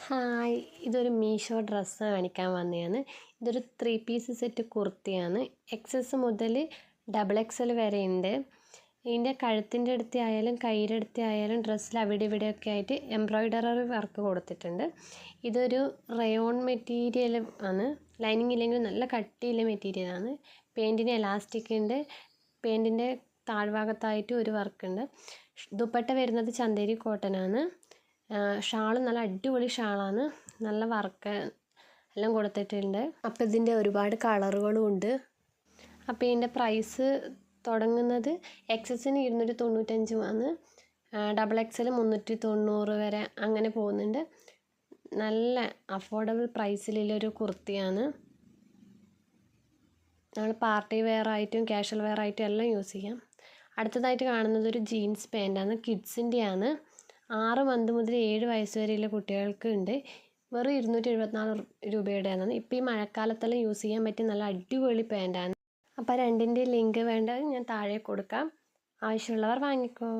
Hi, ഇതൊരു Meesho dress കാണിക്കാൻ വന്നതാണ്. ഇതൊരു 3 പീസ് സെറ്റ് കുർത്തിയാണ്. എക്സസ് മുതൽ XXL വരെ ഉണ്ട്. ഇതിൻ്റെ കഴുത്തിൻ്റെ അടുത്ത് ആയാലും കൈയുടെ അടുത്ത് ആയാലും ഡ്രസ്സിൽ അവിടെ ഇവിടെയൊക്കെ ആയിട്ട് എംബ്രോയ്ഡറി വർക്ക് കൊടുത്തിട്ടുണ്ട്. ഇതൊരു റയോൺ മെറ്റീരിയൽ ആണ്. ലൈനിങ് ഇല്ലെങ്കിൽ നല്ല കട്ടിയുള്ള മെറ്റീരിയലാണ്. പാൻറ്റിന് എലാസ്റ്റിക് ഉണ്ട്. പാൻറ്റിൻ്റെ താഴ്ഭാഗത്തായിട്ട് ഒരു വർക്കുണ്ട്. ദുപ്പട്ട വരുന്നത് ചന്തേരി കോട്ടൺ ആണ്. ഷാൾ നല്ല അടിപൊളി ഷാളാണ്. നല്ല വർക്ക് എല്ലാം കൊടുത്തിട്ടുണ്ട്. അപ്പോൾ ഇതിൻ്റെ ഒരുപാട് കളറുകളും ഉണ്ട്. അപ്പോൾ ഇതിൻ്റെ പ്രൈസ് തുടങ്ങുന്നത് എക്സസിന് 295 ആണ്. XXL 390 വരെ അങ്ങനെ പോകുന്നുണ്ട്. നല്ല അഫോർഡബിൾ പ്രൈസിലുള്ളൊരു കുർത്തിയാണ്. നമ്മൾ പാർട്ടി വെയർ ആയിട്ടും കാഷ്വൽ വെയർ ആയിട്ടും എല്ലാം യൂസ് ചെയ്യാം. അടുത്തതായിട്ട് കാണുന്നത് ഒരു ജീൻസ് പാൻറ്റാണ്. കിഡ്സിൻ്റെയാണ്. 6 മന്ത് മുതൽ 7 വയസ്സ് വരെയുള്ള കുട്ടികൾക്ക് ഉണ്ട്. വെറും 274 രൂപയുടെയാണ്. ഇപ്പോൾ ഈ മഴക്കാലത്തെല്ലാം യൂസ് ചെയ്യാൻ പറ്റിയ നല്ല അടിപൊളി പാൻറ്റാണ്. അപ്പോൾ രണ്ടിൻ്റെ ലിങ്ക് വേണ്ടത് ഞാൻ താഴെ കൊടുക്കാം. ആവശ്യമുള്ളവർ വാങ്ങിക്കോ.